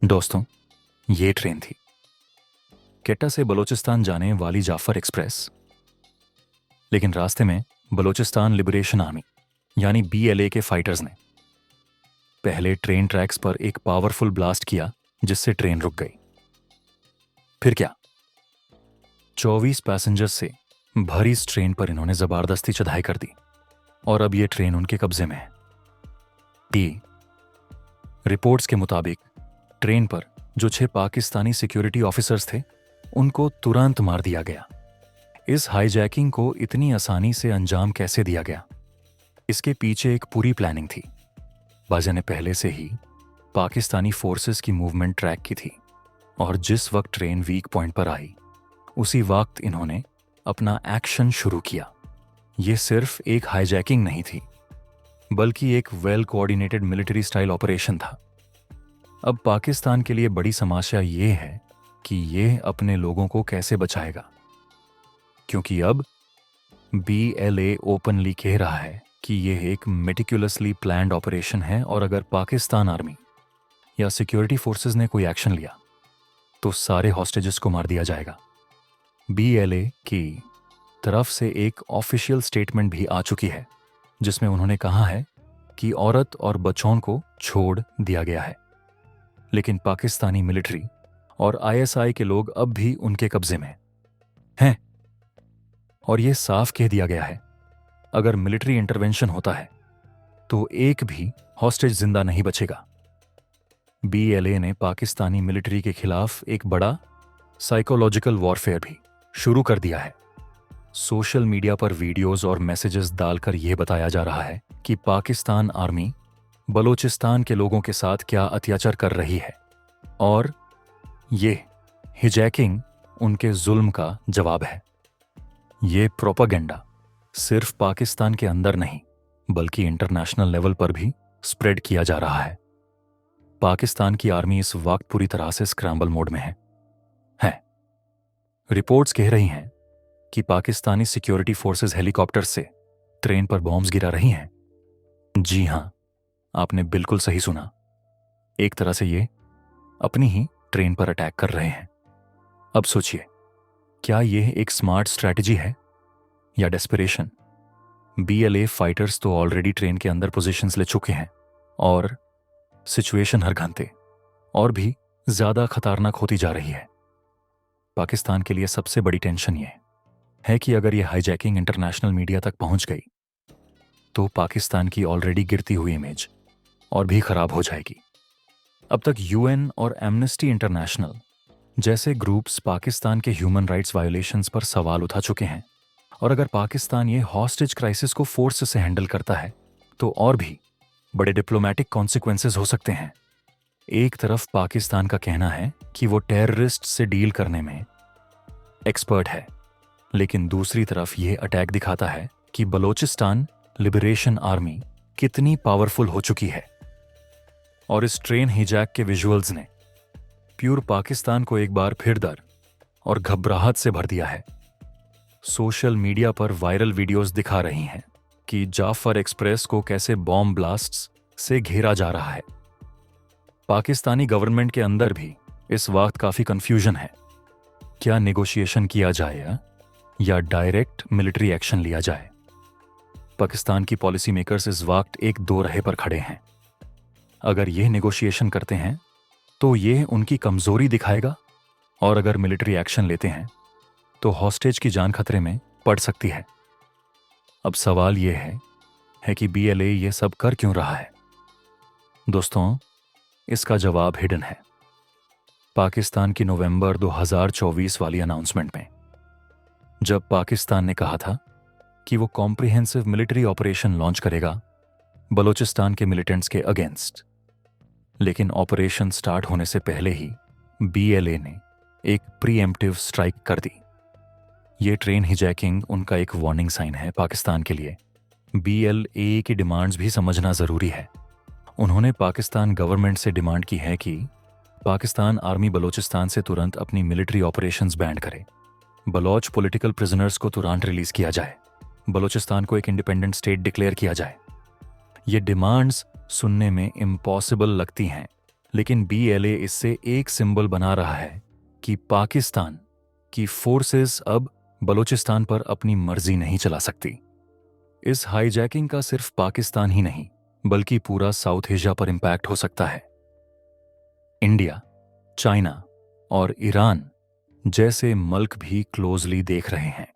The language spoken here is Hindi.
दोस्तों, ये ट्रेन थी क्वेटा से बलूचिस्तान जाने वाली जाफर एक्सप्रेस। लेकिन रास्ते में बलूचिस्तान लिबरेशन आर्मी यानी बीएलए के फाइटर्स ने पहले ट्रेन ट्रैक्स पर एक पावरफुल ब्लास्ट किया जिससे ट्रेन रुक गई। फिर क्या, 24 पैसेंजर्स से भरी इस ट्रेन पर इन्होंने जबरदस्ती चढ़ाई कर दी और अब ये ट्रेन उनके कब्जे में है। रिपोर्ट्स के मुताबिक ट्रेन पर जो 6 पाकिस्तानी सिक्योरिटी ऑफिसर्स थे उनको तुरंत मार दिया गया। इस हाईजैकिंग को इतनी आसानी से अंजाम कैसे दिया गया? इसके पीछे एक पूरी प्लानिंग थी। बाजा ने पहले से ही पाकिस्तानी फोर्सेस की मूवमेंट ट्रैक की थी और जिस वक्त ट्रेन वीक पॉइंट पर आई उसी वक्त इन्होंने अपना एक्शन शुरू किया। यह सिर्फ एक हाईजैकिंग नहीं थी बल्कि एक well coordinated military style operation था। अब पाकिस्तान के लिए बड़ी समस्या ये है कि ये अपने लोगों को कैसे बचाएगा, क्योंकि अब बीएलए ओपनली कह रहा है कि यह एक मेटिकुलसली प्लान्ड ऑपरेशन है और अगर पाकिस्तान आर्मी या सिक्योरिटी फोर्सेस ने कोई एक्शन लिया तो सारे हॉस्टेजेस को मार दिया जाएगा। बीएलए की तरफ से एक ऑफिशियल स्टेटमेंट भी आ चुकी है जिसमें उन्होंने कहा है कि औरत और बच्चों को छोड़ दिया गया है, लेकिन पाकिस्तानी मिलिट्री और आईएसआई के लोग अब भी उनके कब्जे में हैं और यह साफ कह दिया गया है अगर मिलिट्री इंटरवेंशन होता है तो एक भी हॉस्टेज जिंदा नहीं बचेगा। बीएलए ने पाकिस्तानी मिलिट्री के खिलाफ एक बड़ा साइकोलॉजिकल वॉरफेयर भी शुरू कर दिया है। सोशल मीडिया पर वीडियोस और मैसेजेस डालकर यह बताया जा रहा है कि पाकिस्तान आर्मी बलूचिस्तान के लोगों के साथ क्या अत्याचार कर रही है और ये हिजैकिंग उनके जुल्म का जवाब है। ये प्रोपेगेंडा सिर्फ पाकिस्तान के अंदर नहीं बल्कि इंटरनेशनल लेवल पर भी स्प्रेड किया जा रहा है। पाकिस्तान की आर्मी इस वक्त पूरी तरह से स्क्रैम्बल मोड में है। रिपोर्ट्स कह रही हैं कि पाकिस्तानी सिक्योरिटी फोर्सेस हेलीकॉप्टर से ट्रेन पर बॉम्ब्स गिरा रही हैं। जी हां, आपने बिल्कुल सही सुना। एक तरह से ये अपनी ही ट्रेन पर अटैक कर रहे हैं। अब सोचिए, क्या यह एक स्मार्ट स्ट्रैटेजी है या डेस्परेशन? बीएलए फाइटर्स तो ऑलरेडी ट्रेन के अंदर पोजीशंस ले चुके हैं और सिचुएशन हर घंटे और भी ज्यादा खतरनाक होती जा रही है। पाकिस्तान के लिए सबसे बड़ी टेंशन यह है कि अगर यह हाईजैकिंग इंटरनेशनल मीडिया तक पहुंच गई तो पाकिस्तान की ऑलरेडी गिरती हुई इमेज और भी खराब हो जाएगी। अब तक यूएन और एमनेस्टी इंटरनेशनल जैसे ग्रुप्स पाकिस्तान के ह्यूमन राइट्स वायोलेशंस पर सवाल उठा चुके हैं और अगर पाकिस्तान ये हॉस्टेज क्राइसिस को फोर्स से हैंडल करता है तो और भी बड़े डिप्लोमेटिक कॉन्सिक्वेंसेस हो सकते हैं। एक तरफ पाकिस्तान का कहना है कि वो टेररिस्ट से डील करने में एक्सपर्ट है, लेकिन दूसरी तरफ यह अटैक दिखाता है कि बलूचिस्तान लिबरेशन आर्मी कितनी पावरफुल हो चुकी है। और इस ट्रेन हिजैक के विजुअल्स ने प्यूर पाकिस्तान को एक बार फिर डर और घबराहट से भर दिया है। सोशल मीडिया पर वायरल वीडियोस दिखा रही हैं कि जाफर एक्सप्रेस को कैसे बॉम्ब ब्लास्ट्स से घेरा जा रहा है। पाकिस्तानी गवर्नमेंट के अंदर भी इस वक्त काफी कंफ्यूजन है। क्या नेगोशिएशन किया जाए या डायरेक्ट मिलिट्री एक्शन लिया जाए? पाकिस्तान की पॉलिसी मेकर्स इस वक्त एक दो राह पर खड़े हैं। अगर यह नेगोशिएशन करते हैं तो यह उनकी कमजोरी दिखाएगा और अगर मिलिट्री एक्शन लेते हैं तो हॉस्टेज की जान खतरे में पड़ सकती है। अब सवाल यह है कि बीएलए यह सब कर क्यों रहा है? दोस्तों, इसका जवाब हिडन है। पाकिस्तान की नवंबर 2024 वाली अनाउंसमेंट में जब पाकिस्तान ने कहा था कि वो कॉम्प्रिहेंसिव मिलिट्री ऑपरेशन लॉन्च करेगा बलूचिस्तान के मिलिटेंट्स के अगेंस्ट, लेकिन ऑपरेशन स्टार्ट होने से पहले ही बीएलए ने एक प्रीएम्प्टिव स्ट्राइक कर दी। ये ट्रेन हिजैकिंग उनका एक वार्निंग साइन है पाकिस्तान के लिए। बीएलए की डिमांड्स भी समझना जरूरी है। उन्होंने पाकिस्तान गवर्नमेंट से डिमांड की है कि पाकिस्तान आर्मी बलूचिस्तान से तुरंत अपनी मिलिट्री ऑपरेशंस बैंड करे, बलोच पॉलिटिकल प्रिजनर्स को तुरंत रिलीज किया जाए, बलूचिस्तान को एक इंडिपेंडेंट स्टेट डिक्लेयर किया जाए। ये डिमांड्स सुनने में इम्पॉसिबल लगती हैं, लेकिन BLA इससे एक सिंबल बना रहा है कि पाकिस्तान की फोर्सेस अब बलूचिस्तान पर अपनी मर्जी नहीं चला सकती। इस हाईजैकिंग का सिर्फ पाकिस्तान ही नहीं बल्कि पूरा साउथ एशिया पर इंपैक्ट हो सकता है। इंडिया, चाइना और ईरान जैसे मुल्क भी क्लोजली देख रहे हैं।